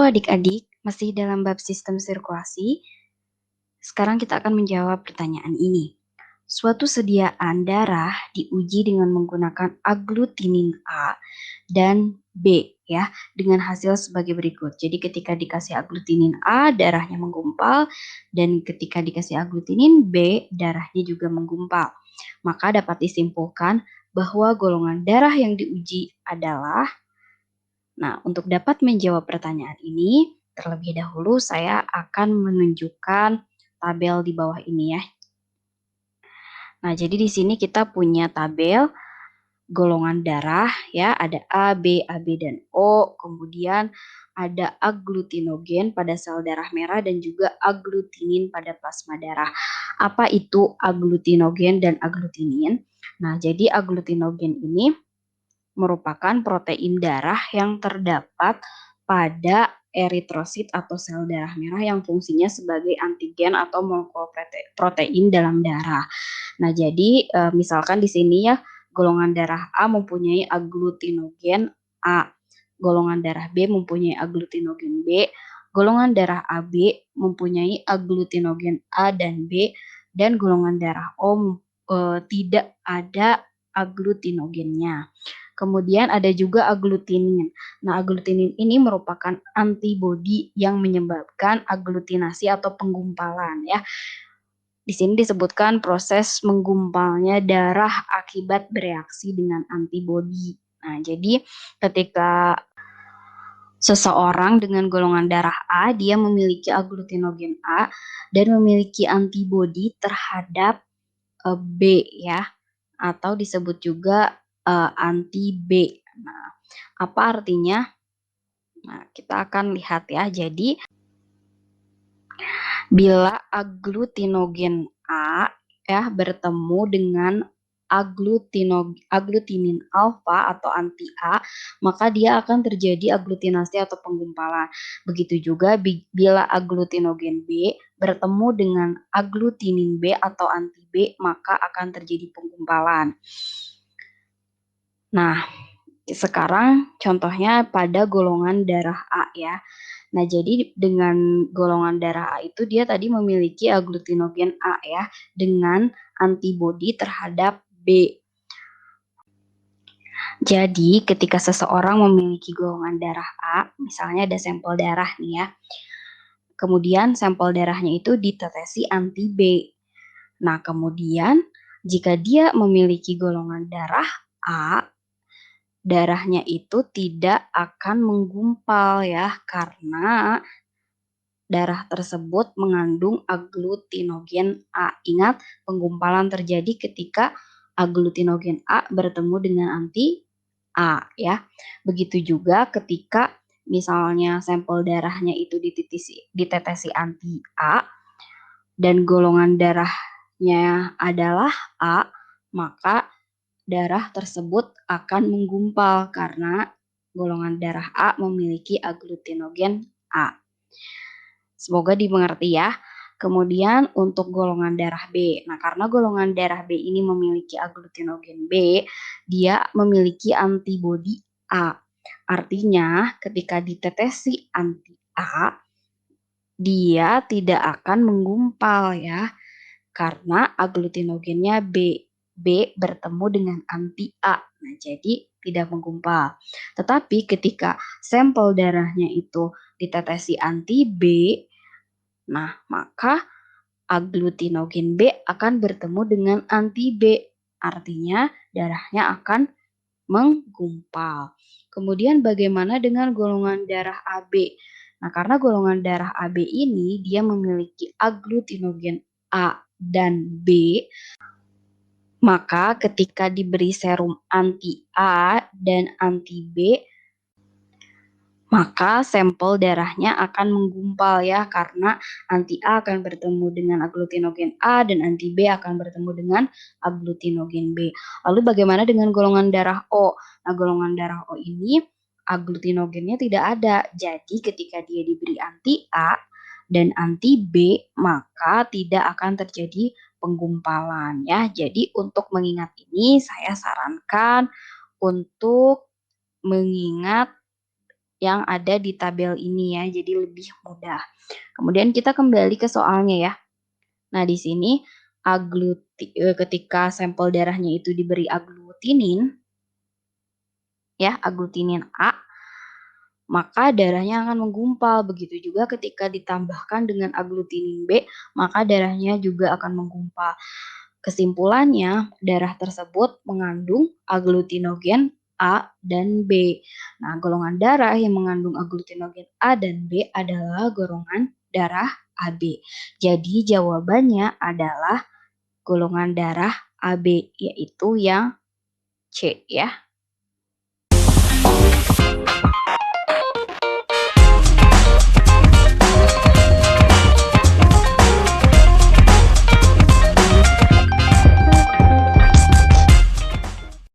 adik-adik, masih dalam bab sistem sirkulasi. Sekarang kita akan menjawab pertanyaan ini. Suatu sediaan darah diuji dengan menggunakan aglutinin A dan B ya, dengan hasil sebagai berikut. Jadi ketika dikasih aglutinin A, darahnya menggumpal, dan ketika dikasih aglutinin B, darahnya juga menggumpal. Maka dapat disimpulkan bahwa golongan darah yang diuji adalah. Nah, untuk dapat menjawab pertanyaan ini, terlebih dahulu saya akan menunjukkan tabel di bawah ini ya. Nah, jadi di sini kita punya tabel golongan darah ya, ada A, B, AB, dan O. Kemudian ada aglutinogen pada sel darah merah dan juga aglutinin pada plasma darah. Apa itu aglutinogen dan aglutinin? Nah, jadi aglutinogen ini merupakan protein darah yang terdapat pada eritrosit atau sel darah merah yang fungsinya sebagai antigen atau molekul protein dalam darah. Nah, jadi misalkan di sini ya, golongan darah A mempunyai aglutinogen A, golongan darah B mempunyai aglutinogen B, golongan darah AB mempunyai aglutinogen A dan B, dan golongan darah O tidak ada aglutinogennya. Kemudian ada juga aglutinin. Nah, aglutinin ini merupakan antibodi yang menyebabkan aglutinasi atau penggumpalan ya. Di sini disebutkan proses menggumpalnya darah akibat bereaksi dengan antibodi. Nah, jadi ketika seseorang dengan golongan darah A, dia memiliki aglutinogen A dan memiliki antibodi terhadap B ya, atau disebut juga anti B. Nah, apa artinya? Nah, kita akan lihat ya. Jadi, bila aglutinogen A ya bertemu dengan aglutinin alfa atau anti A, maka dia akan terjadi aglutinasi atau penggumpalan. Begitu juga bila aglutinogen B bertemu dengan aglutinin B atau anti B, maka akan terjadi penggumpalan. Nah, sekarang contohnya pada golongan darah A ya. Nah, jadi dengan golongan darah A itu dia tadi memiliki aglutinogen A ya dengan antibodi terhadap B. Jadi ketika seseorang memiliki golongan darah A, misalnya ada sampel darah nih ya. Kemudian sampel darahnya itu ditetesi anti B. Nah, kemudian jika dia memiliki golongan darah A, darahnya itu tidak akan menggumpal ya, karena darah tersebut mengandung aglutinogen A. Ingat, penggumpalan terjadi ketika aglutinogen A bertemu dengan anti A ya. Begitu juga ketika misalnya sampel darahnya itu ditetesi anti A dan golongan darahnya adalah A, maka darah tersebut akan menggumpal karena golongan darah A memiliki aglutinogen A. Semoga dimengerti ya. Kemudian untuk golongan darah B. Nah, karena golongan darah B ini memiliki aglutinogen B, dia memiliki antibodi A. Artinya ketika ditetesi anti A, dia tidak akan menggumpal ya, karena aglutinogennya B. B bertemu dengan anti A. Nah, jadi tidak menggumpal. Tetapi ketika sampel darahnya itu ditetesi anti B, nah maka aglutinogen B akan bertemu dengan anti B. Artinya darahnya akan menggumpal. Kemudian bagaimana dengan golongan darah AB? Nah, karena golongan darah AB ini dia memiliki aglutinogen A dan B, maka ketika diberi serum anti A dan anti B, maka sampel darahnya akan menggumpal ya, karena anti A akan bertemu dengan aglutinogen A dan anti B akan bertemu dengan aglutinogen B. Lalu bagaimana dengan golongan darah O? Nah, golongan darah O ini aglutinogennya tidak ada. Jadi ketika dia diberi anti A dan anti B, maka tidak akan terjadi penggumpalan ya. Jadi untuk mengingat ini saya sarankan untuk mengingat yang ada di tabel ini ya, jadi lebih mudah. Kemudian kita kembali ke soalnya ya. Nah, di sini ketika sampel darahnya itu diberi aglutinin ya, aglutinin A, maka darahnya akan menggumpal. Begitu juga ketika ditambahkan dengan aglutinin B, maka darahnya juga akan menggumpal. Kesimpulannya, darah tersebut mengandung aglutinogen A dan B. Nah, golongan darah yang mengandung aglutinogen A dan B adalah golongan darah AB. Jadi jawabannya adalah golongan darah AB, yaitu yang C ya.